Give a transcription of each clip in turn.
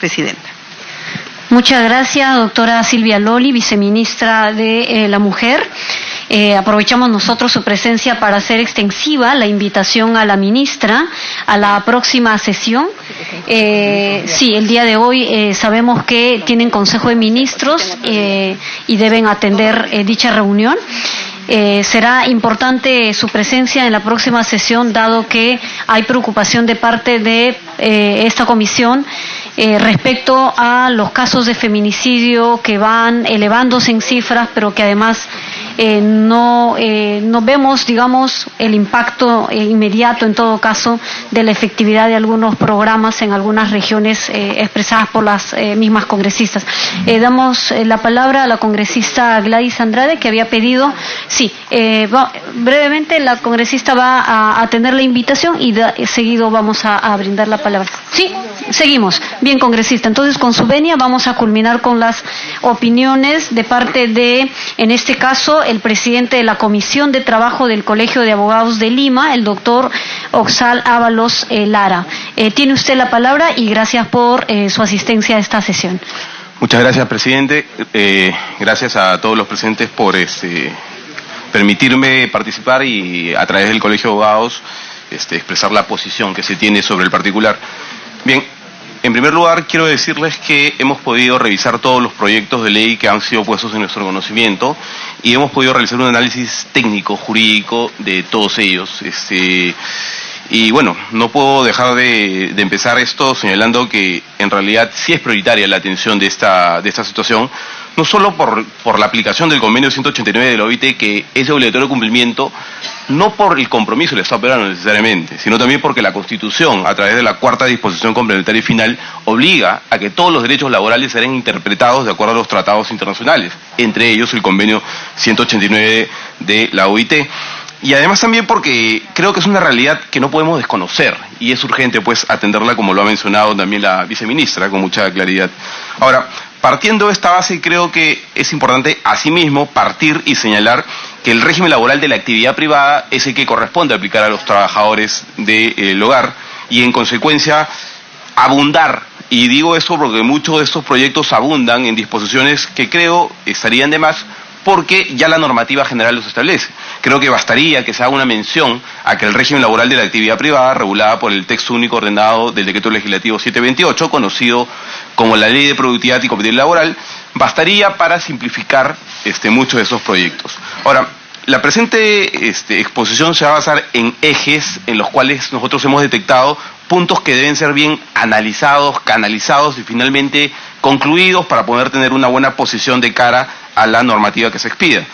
Presidenta. Muchas gracias, doctora Silvia Loli, viceministra de la Mujer. Aprovechamos nosotros su presencia para hacer extensiva la invitación a la ministra a la próxima sesión. Sí, el día de hoy sabemos que tienen Consejo de Ministros y deben atender dicha reunión. Será importante su presencia en la próxima sesión, dado que hay preocupación de parte de esta comisión respecto a los casos de feminicidio que van elevándose en cifras, pero que además no vemos, digamos, el impacto inmediato, en todo caso, de la efectividad de algunos programas en algunas regiones expresadas por las mismas congresistas. Damos la palabra a la congresista Gladys Andrade, que había pedido, sí, brevemente la congresista va a atender la invitación y seguido vamos a brindar la palabra. Sí, seguimos. Bien, congresista. Entonces, con su venia vamos a culminar con las opiniones de parte de, en este caso, el presidente de la Comisión de Trabajo del Colegio de Abogados de Lima, el doctor Oxal Ábalos Lara. Tiene usted la palabra y gracias por su asistencia a esta sesión. Muchas gracias, presidente. Gracias a todos los presentes por permitirme participar y a través del Colegio de Abogados expresar la posición que se tiene sobre el particular. Bien, en primer lugar quiero decirles que hemos podido revisar todos los proyectos de ley que han sido puestos en nuestro conocimiento y hemos podido realizar un análisis técnico, jurídico de todos ellos. Y bueno, no puedo dejar de empezar esto señalando que en realidad sí es prioritaria la atención de esta situación, no solo por la aplicación del convenio 189 de la OIT, que es de obligatorio cumplimiento, no por el compromiso del Estado peruano necesariamente, sino también porque la Constitución, a través de la cuarta disposición complementaria y final, obliga a que todos los derechos laborales serán interpretados de acuerdo a los tratados internacionales, entre ellos el convenio 189 de la OIT. Y además también porque creo que es una realidad que no podemos desconocer y es urgente pues atenderla, como lo ha mencionado también la viceministra con mucha claridad. Ahora, partiendo de esta base, creo que es importante asimismo partir y señalar que el régimen laboral de la actividad privada es el que corresponde aplicar a los trabajadores del hogar y en consecuencia abundar, y digo eso porque muchos de estos proyectos abundan en disposiciones que creo estarían de más porque ya la normativa general los establece. Creo que bastaría que se haga una mención a que el régimen laboral de la actividad privada, regulada por el texto único ordenado del Decreto Legislativo 728, conocido como la Ley de Productividad y Competitividad Laboral, bastaría para simplificar muchos de esos proyectos. Ahora, la presente exposición se va a basar en ejes en los cuales nosotros hemos detectado puntos que deben ser bien analizados, canalizados y finalmente concluidos para poder tener una buena posición de cara a la normativa que se expida.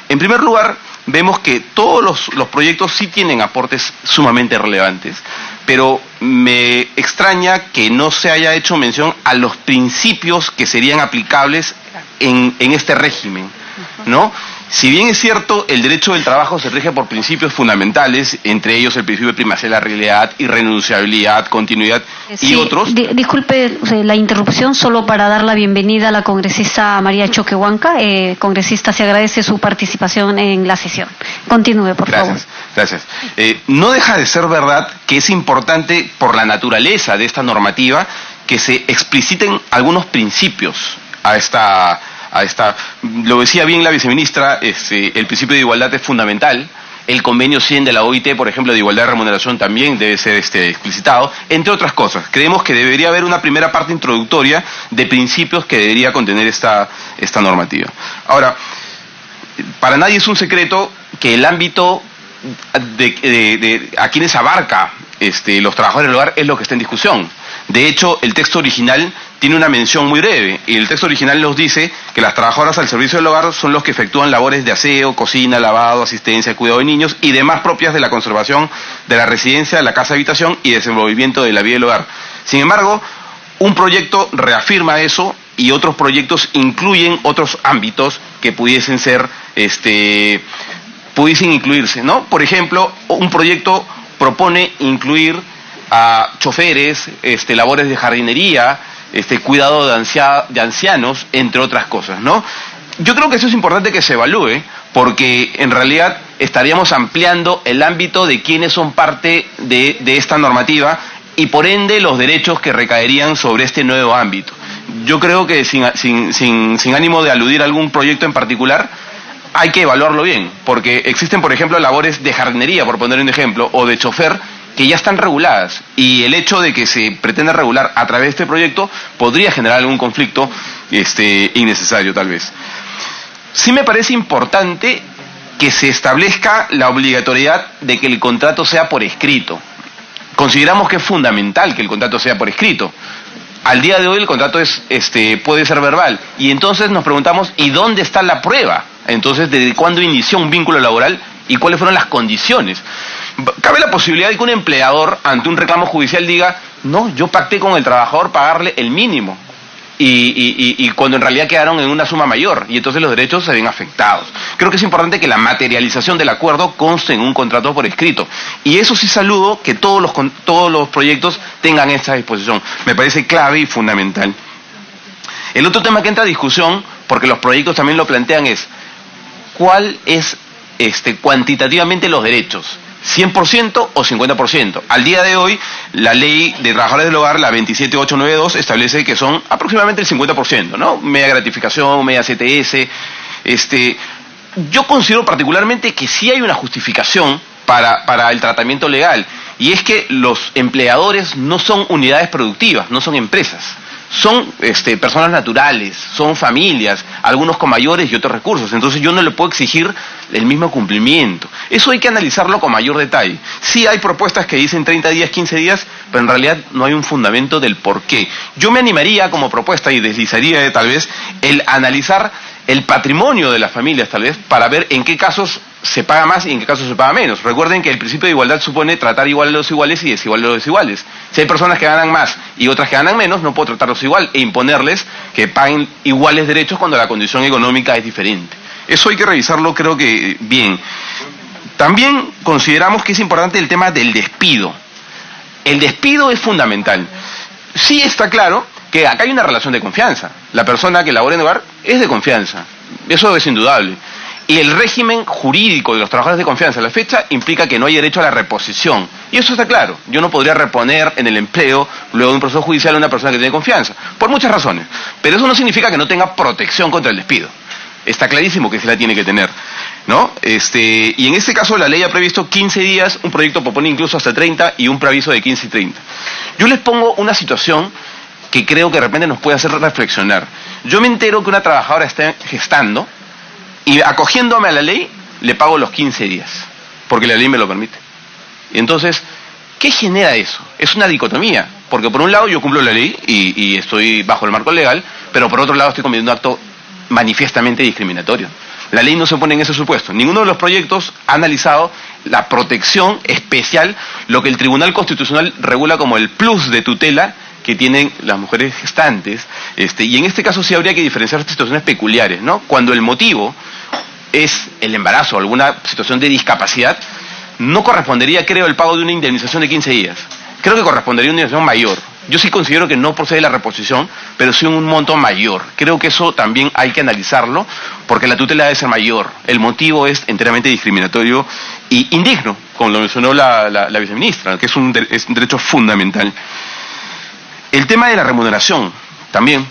En primer lugar, vemos que todos los proyectos sí tienen aportes sumamente relevantes, pero me extraña que no se haya hecho mención a los principios que serían aplicables en este régimen, ¿no? Si bien es cierto, el derecho del trabajo se rige por principios fundamentales, entre ellos el principio de primacía de la realidad, irrenunciabilidad, continuidad y otros. Disculpe la interrupción, solo para dar la bienvenida a la congresista María Choquehuanca. Congresista, se agradece su participación en la sesión. Continúe, por favor. Gracias. No deja de ser verdad que es importante, por la naturaleza de esta normativa, que se expliciten algunos principios a esta, lo decía bien la viceministra, el principio de igualdad es fundamental. El convenio 100 de la OIT, por ejemplo, de igualdad de remuneración también debe ser explicitado, entre otras cosas. Creemos que debería haber una primera parte introductoria de principios que debería contener esta normativa. Ahora, para nadie es un secreto que el ámbito de a quienes abarca los trabajadores del hogar es lo que está en discusión. De hecho, el texto original tiene una mención muy breve, y el texto original nos dice que las trabajadoras al servicio del hogar son los que efectúan labores de aseo, cocina, lavado, asistencia, cuidado de niños y demás propias de la conservación de la residencia, de la casa habitación y desenvolvimiento de la vida del hogar. Sin embargo, un proyecto reafirma eso y otros proyectos incluyen otros ámbitos que pudiesen incluirse, ¿no? Por ejemplo, un proyecto propone incluir a choferes, labores de jardinería, cuidado de ancianos, entre otras cosas, ¿no? Yo creo que eso es importante que se evalúe, porque en realidad estaríamos ampliando el ámbito de quienes son parte de esta normativa y por ende los derechos que recaerían sobre este nuevo ámbito. Yo creo que sin ánimo de aludir a algún proyecto en particular, hay que evaluarlo bien, porque existen, por ejemplo, labores de jardinería, por poner un ejemplo, o de chofer, que ya están reguladas, y el hecho de que se pretenda regular a través de este proyecto podría generar algún conflicto innecesario, tal vez. Sí me parece importante que se establezca la obligatoriedad de que el contrato sea por escrito. Consideramos que es fundamental que el contrato sea por escrito. Al día de hoy el contrato puede ser verbal, y entonces nos preguntamos, ¿y dónde está la prueba? Entonces, ¿desde cuándo inició un vínculo laboral y cuáles fueron las condiciones? Cabe la posibilidad de que un empleador, ante un reclamo judicial, diga, no, yo pacté con el trabajador pagarle el mínimo, y cuando en realidad quedaron en una suma mayor, y entonces los derechos se ven afectados. Creo que es importante que la materialización del acuerdo conste en un contrato por escrito, y eso sí saludo que todos los proyectos tengan esta disposición. Me parece clave y fundamental. El otro tema que entra a discusión, porque los proyectos también lo plantean, es ¿cuál es cuantitativamente los derechos? ¿100% o 50%? Al día de hoy, la ley de trabajadores del hogar, la 27892, establece que son aproximadamente el 50%, ¿no? Media gratificación, media CTS. Yo considero particularmente que sí hay una justificación para el tratamiento legal, y es que los empleadores no son unidades productivas, no son empresas. Son personas naturales, son familias, algunos con mayores y otros recursos. Entonces yo no le puedo exigir el mismo cumplimiento. Eso hay que analizarlo con mayor detalle. Sí hay propuestas que dicen 30 días, 15 días, pero en realidad no hay un fundamento del por qué. Yo me animaría como propuesta y deslizaría tal vez el analizar el patrimonio de las familias, tal vez, para ver en qué casos se paga más y en qué casos se paga menos. Recuerden que el principio de igualdad supone tratar igual a los iguales y desigual a los desiguales. Si hay personas que ganan más y otras que ganan menos, no puedo tratarlos igual e imponerles que paguen iguales derechos cuando la condición económica es diferente. Eso hay que revisarlo, creo que bien. También consideramos que es importante el tema del despido. El despido es fundamental. Sí está claro que acá hay una relación de confianza. La persona que labora en el hogar es de confianza. Eso es indudable. Y el régimen jurídico de los trabajadores de confianza a la fecha implica que no hay derecho a la reposición. Y eso está claro. Yo no podría reponer en el empleo, luego de un proceso judicial, a una persona que tiene confianza. Por muchas razones. Pero eso no significa que no tenga protección contra el despido. Está clarísimo que se la tiene que tener, ¿no? Y en este caso la ley ha previsto 15 días, un proyecto propone incluso hasta 30 y un preaviso de 15 y 30. Yo les pongo una situación que creo que de repente nos puede hacer reflexionar. Yo me entero que una trabajadora está gestando y acogiéndome a la ley le pago los 15 días, porque la ley me lo permite. Y entonces, ¿qué genera eso? Es una dicotomía, porque por un lado yo cumplo la ley y estoy bajo el marco legal, pero por otro lado estoy cometiendo un acto manifiestamente discriminatorio. La ley no se pone en ese supuesto. Ninguno de los proyectos ha analizado la protección especial, lo que el Tribunal Constitucional regula como el plus de tutela que tienen las mujeres gestantes, y en este caso sí habría que diferenciar situaciones peculiares, ¿no? Cuando el motivo es el embarazo o alguna situación de discapacidad, no correspondería, creo, el pago de una indemnización de 15 días. Creo que correspondería una indemnización mayor. Yo sí considero que no procede la reposición, pero sí un monto mayor. Creo que eso también hay que analizarlo, porque la tutela debe ser mayor. El motivo es enteramente discriminatorio y indigno, como lo mencionó la viceministra, que es un derecho fundamental. El tema de la remuneración, también.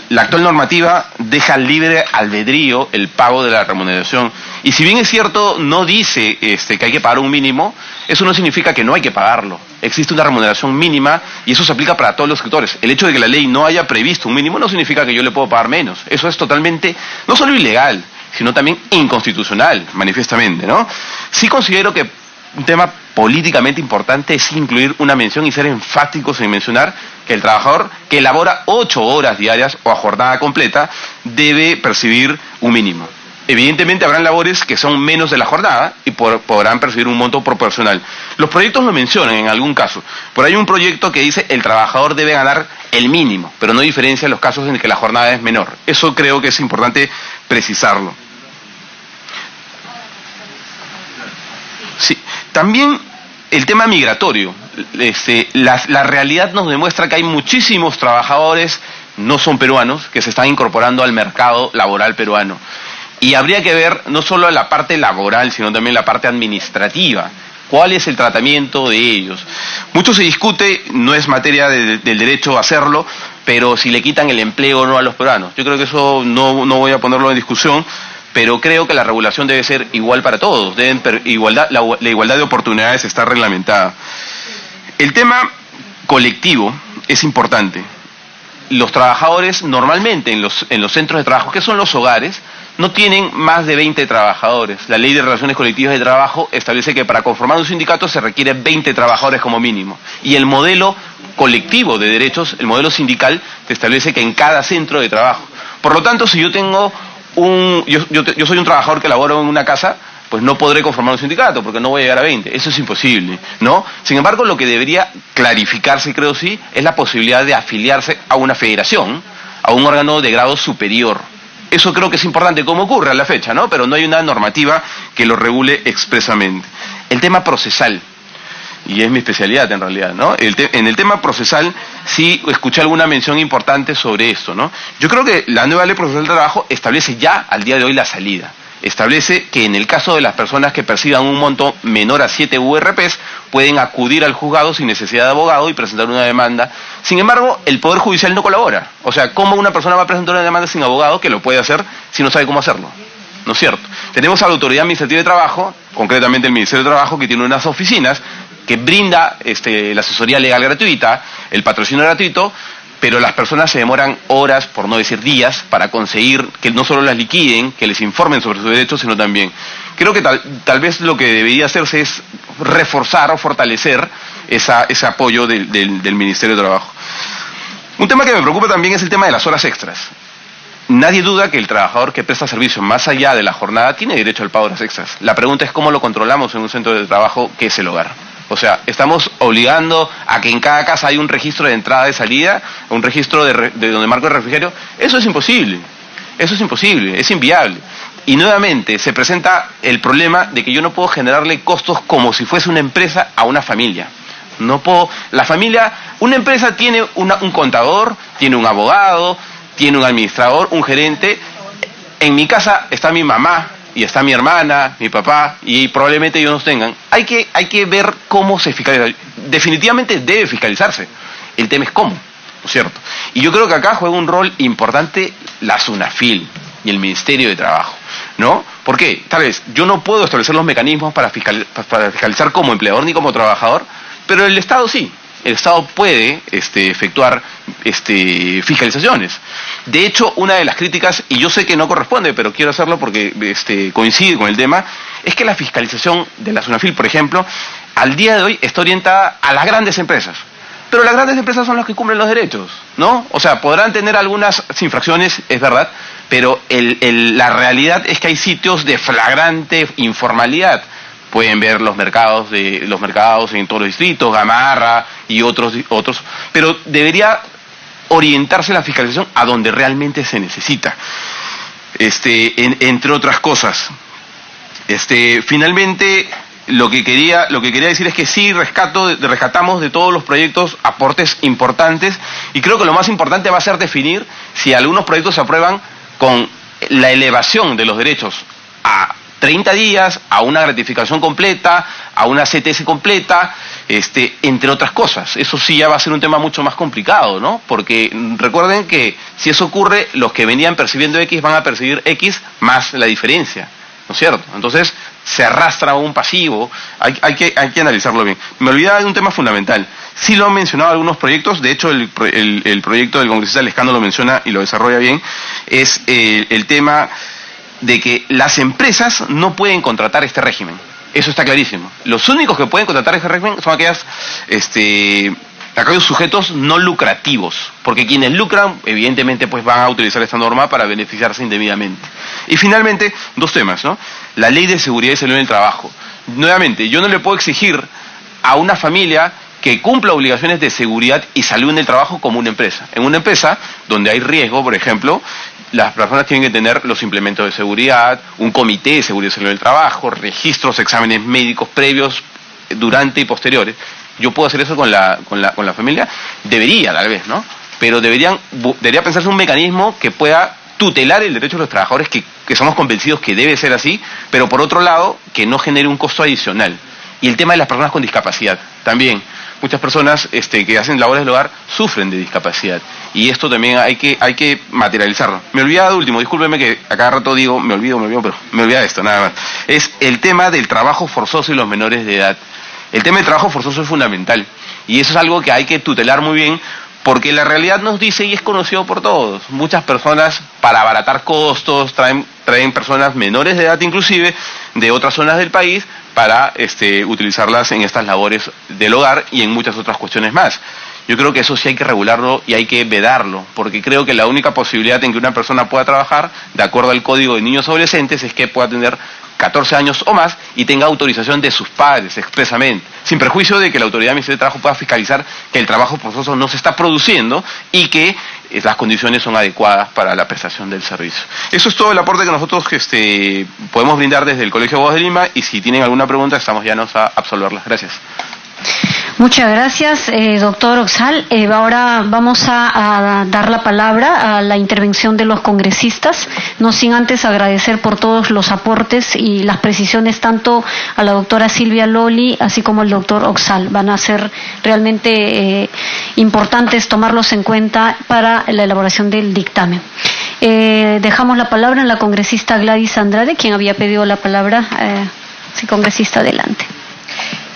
La actual normativa deja libre albedrío el pago de la remuneración. Y si bien es cierto, no dice que hay que pagar un mínimo, eso no significa que no hay que pagarlo. Existe una remuneración mínima y eso se aplica para todos los sectores. El hecho de que la ley no haya previsto un mínimo no significa que yo le puedo pagar menos. Eso es totalmente, no solo ilegal, sino también inconstitucional, manifiestamente, ¿no? Sí considero que un tema políticamente importante es incluir una mención y ser enfáticos en mencionar que el trabajador que elabora 8 horas diarias o a jornada completa debe percibir un mínimo. Evidentemente habrán labores que son menos de la jornada y podrán percibir un monto proporcional. Los proyectos lo mencionan en algún caso. Por ahí hay un proyecto que dice el trabajador debe ganar el mínimo, pero no diferencia los casos en que la jornada es menor. Eso creo que es importante precisarlo. Sí. También el tema migratorio. La realidad nos demuestra que hay muchísimos trabajadores, no son peruanos, que se están incorporando al mercado laboral peruano. Y habría que ver no solo la parte laboral, sino también la parte administrativa. ¿Cuál es el tratamiento de ellos? Mucho se discute, no es materia del derecho a hacerlo, pero si le quitan el empleo o no a los peruanos. Yo creo que eso no voy a ponerlo en discusión, pero creo que la regulación debe ser igual para todos. La igualdad de oportunidades está reglamentada. El tema colectivo es importante. Los trabajadores normalmente en los centros de trabajo, que son los hogares, no tienen más de 20 trabajadores. La Ley de Relaciones Colectivas de Trabajo establece que para conformar un sindicato se requiere 20 trabajadores como mínimo. Y el modelo colectivo de derechos, el modelo sindical, te establece que en cada centro de trabajo. Por lo tanto, si yo tengo yo soy un trabajador que laboro en una casa, pues no podré conformar un sindicato porque no voy a llegar a 20. Eso es imposible, ¿no? Sin embargo, lo que debería clarificarse, creo sí, es la posibilidad de afiliarse a una federación, a un órgano de grado superior. Eso creo que es importante, como ocurre a la fecha, ¿no? Pero no hay una normativa que lo regule expresamente. El tema procesal, y es mi especialidad en realidad, ¿no? En el tema procesal sí escuché alguna mención importante sobre esto, ¿no? Yo creo que la nueva Ley Procesal del Trabajo establece ya al día de hoy la salida. Establece que en el caso de las personas que perciban un monto menor a 7 URPs, pueden acudir al juzgado sin necesidad de abogado y presentar una demanda. Sin embargo, el Poder Judicial no colabora. O sea, ¿cómo una persona va a presentar una demanda sin abogado que lo puede hacer si no sabe cómo hacerlo? ¿No es cierto? Tenemos a la Autoridad Administrativa de Trabajo, concretamente el Ministerio de Trabajo, que tiene unas oficinas que brinda la asesoría legal gratuita, el patrocinio gratuito, pero las personas se demoran horas, por no decir días, para conseguir que no solo las liquiden, que les informen sobre sus derechos, sino también. Creo que tal vez lo que debería hacerse es reforzar o fortalecer ese apoyo del Ministerio de Trabajo. Un tema que me preocupa también es el tema de las horas extras. Nadie duda que el trabajador que presta servicio más allá de la jornada tiene derecho al pago de horas extras. La pregunta es cómo lo controlamos en un centro de trabajo que es el hogar. O sea, estamos obligando a que en cada casa haya un registro de entrada y salida, un registro de donde marco el refrigerio. Eso es imposible, es inviable. Y nuevamente se presenta el problema de que yo no puedo generarle costos como si fuese una empresa a una familia. No puedo, una empresa tiene un contador, tiene un abogado, tiene un administrador, un gerente. En mi casa está mi mamá, y está mi hermana, mi papá, y probablemente ellos nos tengan. Hay que ver cómo se fiscaliza. Definitivamente debe fiscalizarse. El tema es cómo, ¿no es cierto? Y yo creo que acá juega un rol importante la SUNAFIL y el Ministerio de Trabajo, ¿no? ¿Por qué? Tal vez yo no puedo establecer los mecanismos para fiscalizar como empleador ni como trabajador, pero el Estado sí. El Estado puede efectuar fiscalizaciones. De hecho, una de las críticas, y yo sé que no corresponde, pero quiero hacerlo porque coincide con el tema, es que la fiscalización de la SUNAFIL, por ejemplo, al día de hoy está orientada a las grandes empresas. Pero las grandes empresas son las que cumplen los derechos, ¿no? O sea, podrán tener algunas infracciones, es verdad, pero la realidad es que hay sitios de flagrante informalidad. Pueden ver los mercados en todos los distritos, Gamarra y otros, pero debería orientarse la fiscalización a donde realmente se necesita, entre otras cosas. Finalmente, lo que quería decir es que sí rescatamos de todos los proyectos aportes importantes, y creo que lo más importante va a ser definir si algunos proyectos se aprueban con la elevación de los derechos a 30 días, a una gratificación completa, a una CTS completa, entre otras cosas. Eso sí ya va a ser un tema mucho más complicado, ¿no? Porque recuerden que si eso ocurre, los que venían percibiendo X van a percibir X más la diferencia, ¿no es cierto? Entonces se arrastra un pasivo, hay que analizarlo bien. Me olvidaba de un tema fundamental. Sí lo han mencionado algunos proyectos, de hecho el proyecto del congresista Lescano lo menciona y lo desarrolla bien, es el tema de que las empresas no pueden contratar este régimen. Eso está clarísimo. Los únicos que pueden contratar este régimen son aquellos sujetos no lucrativos, porque quienes lucran, evidentemente, pues van a utilizar esta norma para beneficiarse indebidamente. Y finalmente, dos temas, ¿no? La Ley de Seguridad y Salud en el Trabajo. Nuevamente, yo no le puedo exigir a una familia que cumpla obligaciones de seguridad y salud en el trabajo como una empresa. En una empresa donde hay riesgo, por ejemplo, las personas tienen que tener los implementos de seguridad, un comité de seguridad y salud del trabajo, registros, exámenes médicos previos, durante y posteriores. Yo puedo hacer eso con la familia, debería tal vez, ¿no? Pero debería pensarse un mecanismo que pueda tutelar el derecho de los trabajadores, que somos convencidos que debe ser así, pero por otro lado, que no genere un costo adicional. Y el tema de las personas con discapacidad también. Muchas personas que hacen labores del hogar sufren de discapacidad y esto también hay que materializarlo. Me olvidaba de último, discúlpeme que a cada rato digo me olvido, pero me olvidaba de esto, nada más. Es el tema del trabajo forzoso y los menores de edad. El tema del trabajo forzoso es fundamental y eso es algo que hay que tutelar muy bien porque la realidad nos dice y es conocido por todos. Muchas personas para abaratar costos traen personas menores de edad inclusive de otras zonas del país para utilizarlas en estas labores del hogar y en muchas otras cuestiones más. Yo creo que eso sí hay que regularlo y hay que vedarlo, porque creo que la única posibilidad en que una persona pueda trabajar, de acuerdo al Código de Niños y Adolescentes, es que pueda tener 14 años o más y tenga autorización de sus padres expresamente, sin perjuicio de que la Autoridad Ministerial de Trabajo pueda fiscalizar que el trabajo forzoso no se está produciendo y que las condiciones son adecuadas para la prestación del servicio. Eso es todo el aporte que nosotros podemos brindar desde el Colegio de Abogados de Lima y si tienen alguna pregunta estamos llanos a absolverlas. Gracias. Muchas gracias, doctor Oxal. Ahora vamos a dar la palabra a la intervención de los congresistas, no sin antes agradecer por todos los aportes y las precisiones tanto a la doctora Silvia Loli así como al doctor Oxal. Van a ser realmente importantes tomarlos en cuenta para la elaboración del dictamen. Dejamos la palabra a la congresista Gladys Andrade, quien había pedido la palabra. Sí, congresista, adelante.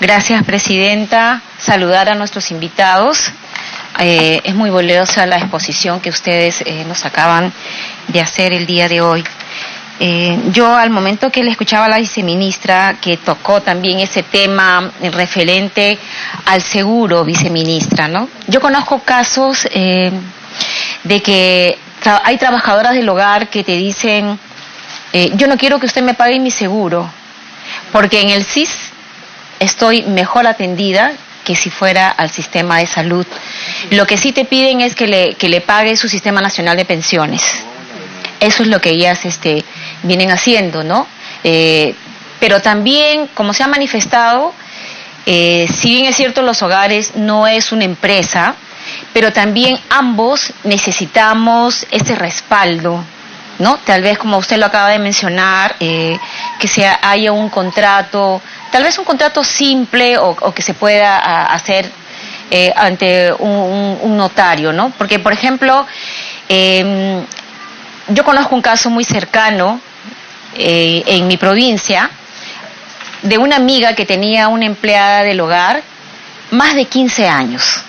Gracias, presidenta. Saludar a nuestros invitados. Es muy valiosa la exposición que ustedes nos acaban de hacer el día de hoy. Yo al momento que le escuchaba a la viceministra, que tocó también ese tema referente al seguro, viceministra, ¿no? Yo conozco casos de que hay trabajadoras del hogar que te dicen, yo no quiero que usted me pague mi seguro, porque en el SIS estoy mejor atendida que si fuera al sistema de salud. Lo que sí te piden es que le pague su sistema nacional de pensiones. Eso es lo que ellas vienen haciendo, ¿no? Pero también, como se ha manifestado, si bien es cierto los hogares no es una empresa, pero también ambos necesitamos ese respaldo, ¿no? Tal vez como usted lo acaba de mencionar, que haya un contrato, tal vez un contrato simple o que se pueda hacer ante un notario, ¿no? Porque, por ejemplo, yo conozco un caso muy cercano en mi provincia de una amiga que tenía una empleada del hogar más de 15 años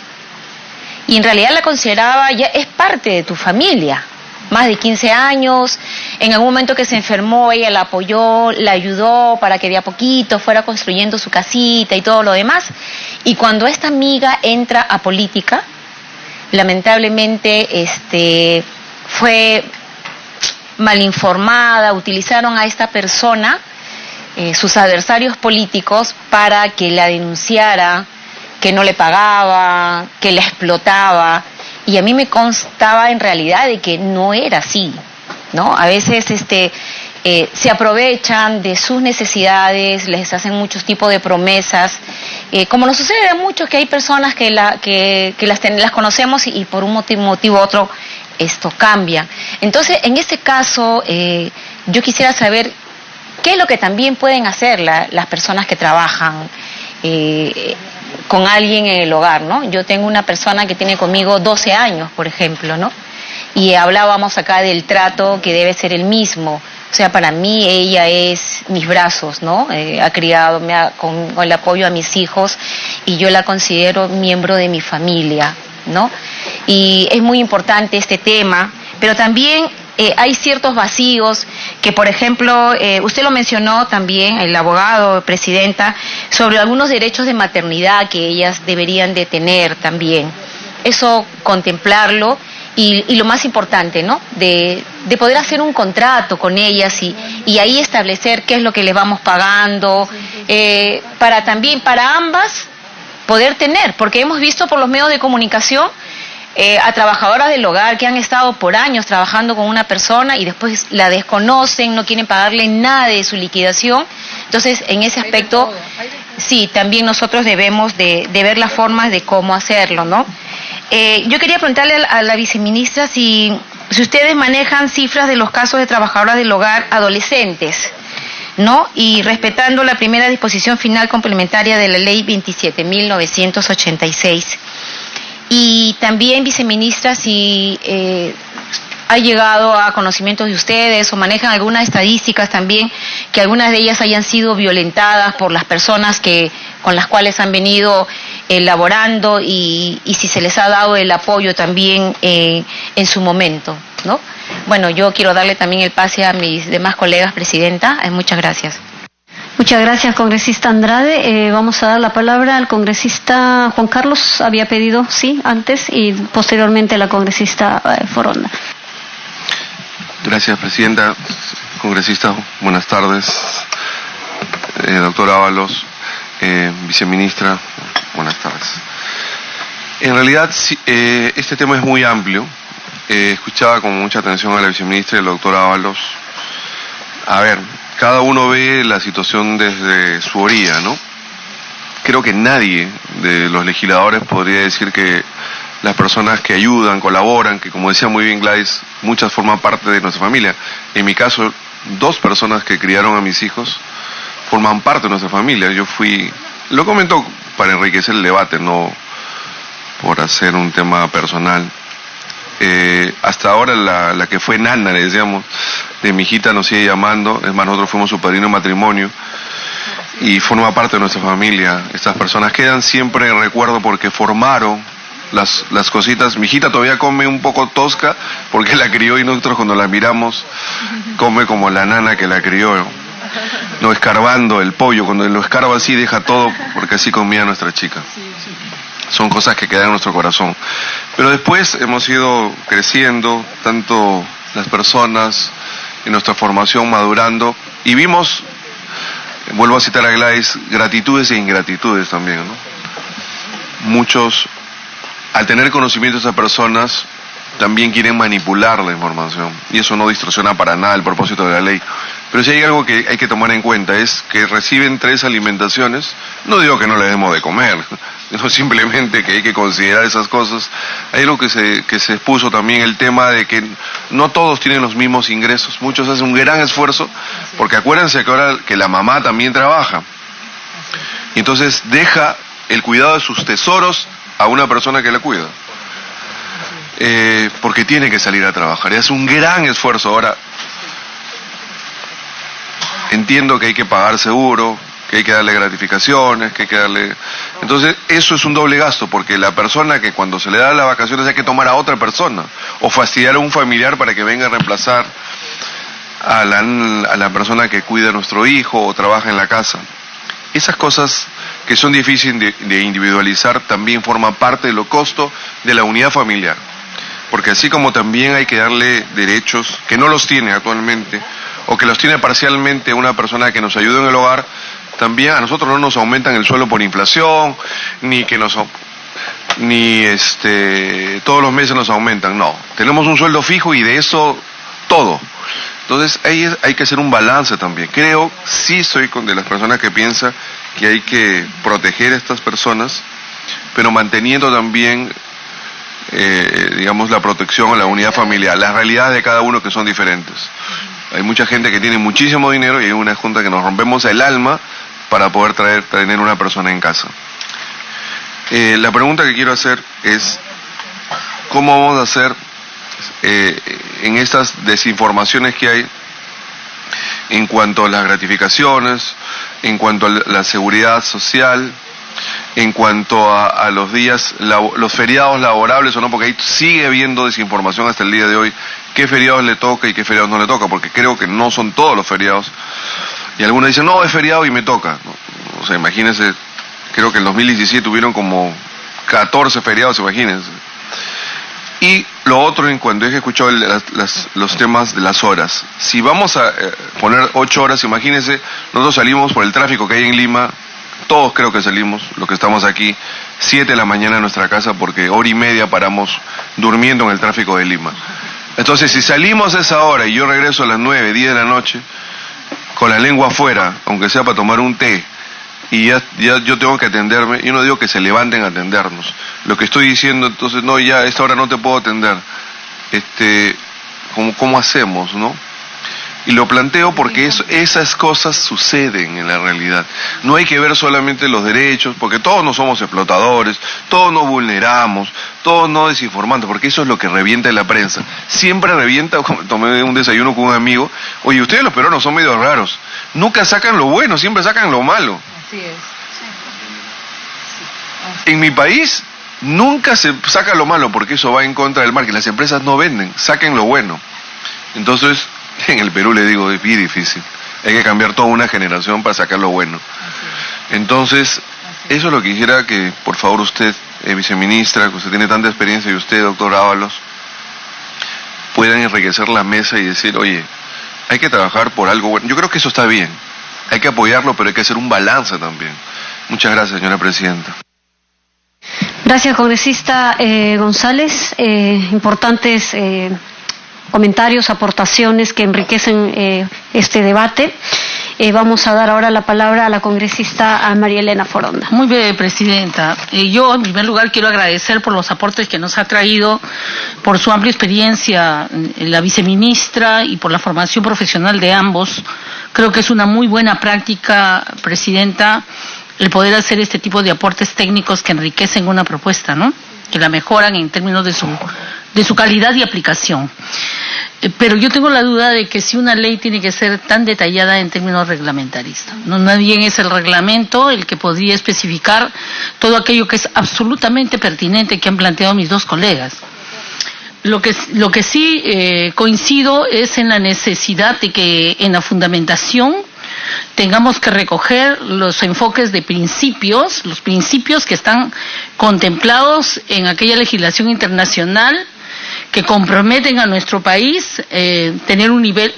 y en realidad la consideraba ya es parte de tu familia. Más de 15 años, en algún momento que se enfermó, ella la apoyó, la ayudó para que de a poquito fuera construyendo su casita y todo lo demás. Y cuando esta amiga entra a política, lamentablemente fue mal informada, utilizaron a esta persona, sus adversarios políticos, para que la denunciara, que no le pagaba, que la explotaba. Y a mí me constaba en realidad de que no era así, ¿no? A veces se aprovechan de sus necesidades, les hacen muchos tipos de promesas, como nos sucede a muchos, que hay personas que las conocemos y por un motivo u otro esto cambia. Entonces, en este caso, yo quisiera saber qué es lo que también pueden hacer las personas que trabajan con alguien en el hogar, ¿no? Yo tengo una persona que tiene conmigo 12 años, por ejemplo, ¿no? Y hablábamos acá del trato que debe ser el mismo. O sea, para mí ella es mis brazos, ¿no? Ha criado con el apoyo a mis hijos y yo la considero miembro de mi familia, ¿no? Y es muy importante este tema, pero también hay ciertos vacíos que, por ejemplo, usted lo mencionó también, el abogado, presidenta, sobre algunos derechos de maternidad que ellas deberían de tener también. Eso, contemplarlo y lo más importante, ¿no? De poder hacer un contrato con ellas y ahí establecer qué es lo que les vamos pagando, para ambas poder tener, porque hemos visto por los medios de comunicación a trabajadoras del hogar que han estado por años trabajando con una persona y después la desconocen, no quieren pagarle nada de su liquidación. Entonces, en ese aspecto, sí, también nosotros debemos de ver las formas de cómo hacerlo, ¿no? Yo quería preguntarle a la viceministra si ustedes manejan cifras de los casos de trabajadoras del hogar adolescentes, ¿no? Y respetando la primera disposición final complementaria de la ley 27.986. Y también, viceministra, si ha llegado a conocimientos de ustedes o manejan algunas estadísticas también, que algunas de ellas hayan sido violentadas por las personas con las cuales han venido elaborando y si se les ha dado el apoyo también en su momento, ¿no? Bueno, yo quiero darle también el pase a mis demás colegas, Presidenta. Muchas gracias. Muchas gracias, congresista Andrade. Vamos a dar la palabra al congresista Juan Carlos. Había pedido, sí, antes, y posteriormente a la congresista Foronda. Gracias, Presidenta. Congresista, buenas tardes. Doctora Ábalos, Viceministra, buenas tardes. En realidad, este tema es muy amplio. Escuchaba con mucha atención a la Viceministra y al doctor Ábalos. A ver, cada uno ve la situación desde su orilla, ¿no? Creo que nadie de los legisladores podría decir que las personas que ayudan, colaboran, que como decía muy bien Gladys, muchas forman parte de nuestra familia. En mi caso, 2 personas que criaron a mis hijos forman parte de nuestra familia. Lo comento para enriquecer el debate, no por hacer un tema personal. Hasta ahora la que fue nana, le decíamos, de mi hijita nos sigue llamando. Es más, nosotros fuimos su padrino de matrimonio y forma parte de nuestra familia. Estas personas quedan siempre en recuerdo porque formaron las cositas. Mi hijita todavía come un poco tosca porque la crió y nosotros cuando la miramos come como la nana que la crió, no escarbando el pollo. Cuando lo escarba así deja todo porque así comía nuestra chica. Son cosas que quedan en nuestro corazón. Pero después hemos ido creciendo, tanto las personas en nuestra formación madurando, y vimos, vuelvo a citar a Gladys, gratitudes e ingratitudes también, ¿no? Muchos, al tener conocimiento de esas personas, también quieren manipular la información, y eso no distorsiona para nada el propósito de la ley. Pero si hay algo que hay que tomar en cuenta, es que reciben 3 alimentaciones. No digo que no les demos de comer, no, simplemente que hay que considerar esas cosas. Hay algo que se expuso también, el tema de que no todos tienen los mismos ingresos. Muchos hacen un gran esfuerzo, porque acuérdense que ahora que la mamá también trabaja, y entonces deja el cuidado de sus tesoros a una persona que la cuida, porque tiene que salir a trabajar y hace un gran esfuerzo. Ahora, entiendo que hay que pagar seguro, que hay que darle gratificaciones, que hay que darle... Entonces, eso es un doble gasto, porque la persona que cuando se le da las vacaciones hay que tomar a otra persona, o fastidiar a un familiar para que venga a reemplazar a la persona que cuida a nuestro hijo o trabaja en la casa. Esas cosas que son difíciles de individualizar también forman parte de los costos de la unidad familiar. Porque así como también hay que darle derechos que no los tiene actualmente, o que los tiene parcialmente una persona que nos ayuda en el hogar, también a nosotros no nos aumentan el sueldo por inflación, ni todos los meses nos aumentan, no. Tenemos un sueldo fijo y de eso todo. Entonces hay que hacer un balance también. Creo, sí soy de las personas que piensa que hay que proteger a estas personas, pero manteniendo también, digamos, la protección a la unidad familiar, las realidades de cada uno que son diferentes. Hay mucha gente que tiene muchísimo dinero y hay una junta que nos rompemos el alma para poder tener una persona en casa. La pregunta que quiero hacer es, ¿cómo vamos a hacer en estas desinformaciones que hay en cuanto a las gratificaciones, en cuanto a la seguridad social, en cuanto a los días, los feriados laborables o no? Porque ahí sigue habiendo desinformación hasta el día de hoy. ¿Qué feriados le toca y qué feriados no le toca? Porque creo que no son todos los feriados. Y algunos dicen, no, es feriado y me toca. O sea, imagínense, creo que en 2017 hubieron como 14 feriados, imagínense. Y lo otro, en cuanto he escuchado los temas de las horas. Si vamos a poner 8 horas, imagínense, nosotros salimos por el tráfico que hay en Lima, todos creo que salimos, los que estamos aquí, 7 de la mañana en nuestra casa, porque 1h30 paramos durmiendo en el tráfico de Lima. Entonces, si salimos a esa hora y yo regreso a las 9, 10 de la noche, con la lengua afuera, aunque sea para tomar un té, y ya yo tengo que atenderme, yo no digo que se levanten a atendernos. Lo que estoy diciendo, entonces, no, ya a esta hora no te puedo atender. ¿Cómo hacemos, no? Y lo planteo porque esas cosas suceden en la realidad. No hay que ver solamente los derechos, porque todos no somos explotadores, todos nos vulneramos, todos no desinformando, porque eso es lo que revienta en la prensa. Siempre revienta, como tomé un desayuno con un amigo, oye, ustedes los peruanos son medio raros, nunca sacan lo bueno, siempre sacan lo malo. Así es. En mi país nunca se saca lo malo, porque eso va en contra del marketing. Las empresas no venden, saquen lo bueno. Entonces, en el Perú le digo, es bien difícil. Hay que cambiar toda una generación para sacar lo bueno. Entonces, eso es lo que quisiera que, por favor, usted, viceministra, que usted tiene tanta experiencia, y usted, doctor Ábalos, puedan enriquecer la mesa y decir, oye, hay que trabajar por algo bueno. Yo creo que eso está bien. Hay que apoyarlo, pero hay que hacer un balance también. Muchas gracias, señora presidenta. Gracias, congresista González. Importantes comentarios, aportaciones que enriquecen este debate. Vamos a dar ahora la palabra a la congresista María Elena Foronda. Muy bien, presidenta. Yo, en primer lugar, quiero agradecer por los aportes que nos ha traído, por su amplia experiencia la viceministra y por la formación profesional de ambos. Creo que es una muy buena práctica, presidenta, el poder hacer este tipo de aportes técnicos que enriquecen una propuesta, ¿no? Que la mejoran en términos de su calidad y aplicación. Pero yo tengo la duda de que si una ley tiene que ser tan detallada en términos reglamentaristas. No bien es el reglamento el que podría especificar todo aquello que es absolutamente pertinente que han planteado mis dos colegas. Lo que sí coincido es en la necesidad de que en la fundamentación tengamos que recoger los enfoques de principios, los principios que están contemplados en aquella legislación internacional que comprometen a nuestro país, tener un nivel,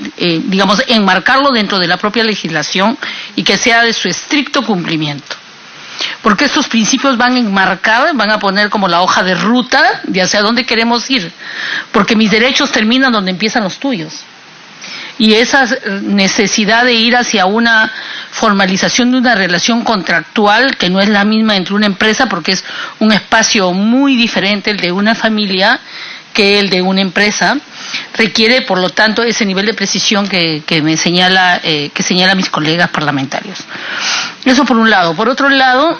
digamos, enmarcarlo dentro de la propia legislación y que sea de su estricto cumplimiento. Porque estos principios van a enmarcar, van a poner como la hoja de ruta de hacia dónde queremos ir. Porque mis derechos terminan donde empiezan los tuyos. Y esa necesidad de ir hacia una formalización de una relación contractual que no es la misma entre una empresa, porque es un espacio muy diferente el de una familia que el de una empresa, requiere por lo tanto ese nivel de precisión que señala mis colegas parlamentarios. Eso por un lado. Por otro lado,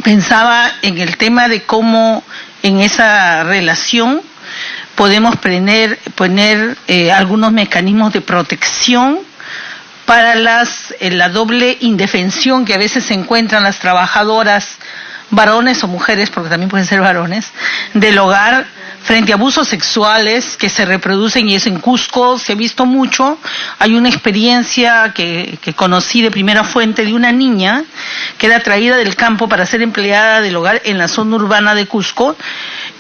pensaba en el tema de cómo en esa relación podemos poner algunos mecanismos de protección para la doble indefensión que a veces se encuentran las trabajadoras, varones o mujeres, porque también pueden ser varones, del hogar frente a abusos sexuales que se reproducen, y eso en Cusco se ha visto mucho. Hay una experiencia que conocí de primera fuente de una niña que era traída del campo para ser empleada del hogar en la zona urbana de Cusco,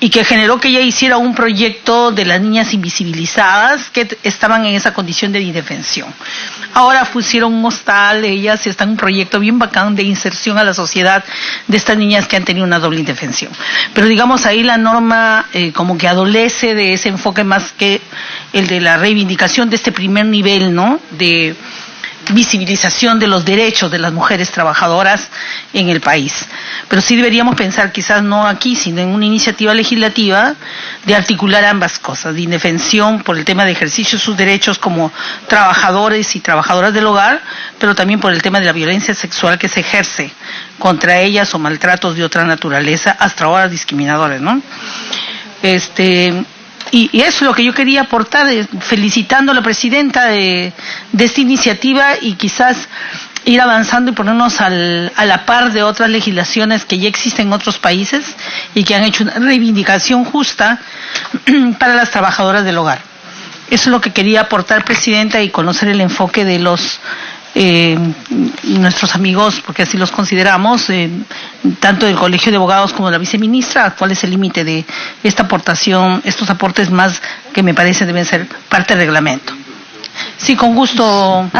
y que generó que ella hiciera un proyecto de las niñas invisibilizadas que estaban en esa condición de indefensión. Ahora pusieron un hostal, ellas, y está en un proyecto bien bacán de inserción a la sociedad de estas niñas que han tenido una doble indefensión. Pero digamos ahí la norma como que adolece de ese enfoque más que el de la reivindicación de este primer nivel, ¿no?, de visibilización de los derechos de las mujeres trabajadoras en el país. Pero sí deberíamos pensar, quizás no aquí, sino en una iniciativa legislativa de articular ambas cosas, de indefensión por el tema de ejercicio de sus derechos como trabajadores y trabajadoras del hogar, pero también por el tema de la violencia sexual que se ejerce contra ellas o maltratos de otra naturaleza, hasta ahora discriminadores, ¿no? Y eso es lo que yo quería aportar, felicitando a la presidenta de esta iniciativa, y quizás ir avanzando y ponernos a la par de otras legislaciones que ya existen en otros países y que han hecho una reivindicación justa para las trabajadoras del hogar. Eso es lo que quería aportar, presidenta, y conocer el enfoque de nuestros amigos, porque así los consideramos, tanto del Colegio de Abogados como de la viceministra. ¿Cuál es el límite de esta aportación, estos aportes más que me parece deben ser parte del reglamento? Sí, con gusto.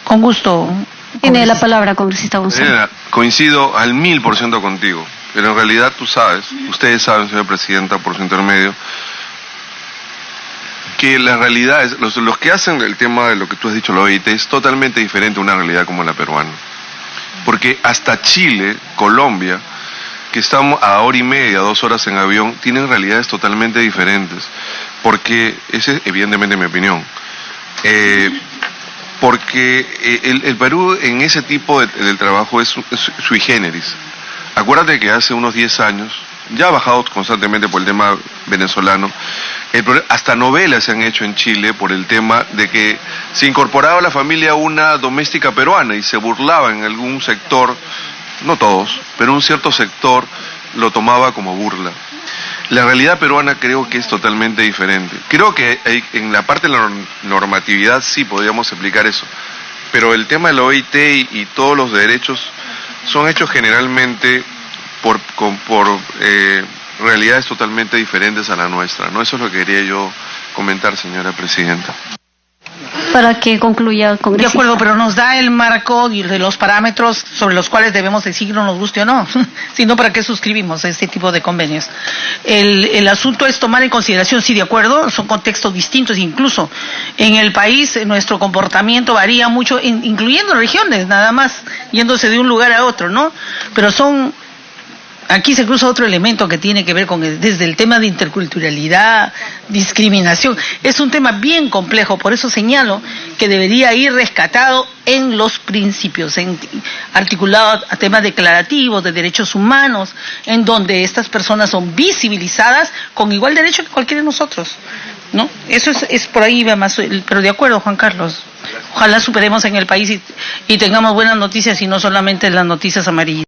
Con gusto. Tiene la palabra, congresista González. Coincido al 1000% contigo, pero en realidad tú sabes, ustedes saben, señora presidenta, por su intermedio, que la realidad es, los que hacen el tema de lo que tú has dicho, la OIT, es totalmente diferente a una realidad como la peruana. Porque hasta Chile, Colombia, que estamos a hora y media, 2 horas en avión, tienen realidades totalmente diferentes. Porque, esa es evidentemente mi opinión, porque el Perú en ese tipo del trabajo es sui generis. Acuérdate que hace unos 10 años, ya ha bajado constantemente por el tema venezolano, hasta novelas se han hecho en Chile por el tema de que se incorporaba a la familia una doméstica peruana y se burlaba en algún sector, no todos, pero un cierto sector lo tomaba como burla. La realidad peruana creo que es totalmente diferente. Creo que en la parte de la normatividad sí podríamos explicar eso, pero el tema de la OIT y todos los derechos son hechos generalmente por realidades totalmente diferentes a la nuestra, ¿no? Eso es lo que quería yo comentar, señora presidenta. Para que concluya, congresista. De acuerdo, pero nos da el marco de los parámetros sobre los cuales debemos decir nos guste o no, sino para qué suscribimos este tipo de convenios. El asunto es tomar en consideración, sí, de acuerdo, son contextos distintos, incluso en el país nuestro comportamiento varía mucho, incluyendo regiones, nada más, yéndose de un lugar a otro, ¿no? Pero aquí se cruza otro elemento que tiene que ver desde el tema de interculturalidad, discriminación. Es un tema bien complejo, por eso señalo que debería ir rescatado en los principios, articulado a temas declarativos de derechos humanos, en donde estas personas son visibilizadas con igual derecho que cualquiera de nosotros, ¿no? Eso es por ahí va más, pero de acuerdo, Juan Carlos. Ojalá superemos en el país y tengamos buenas noticias y no solamente las noticias amarillas.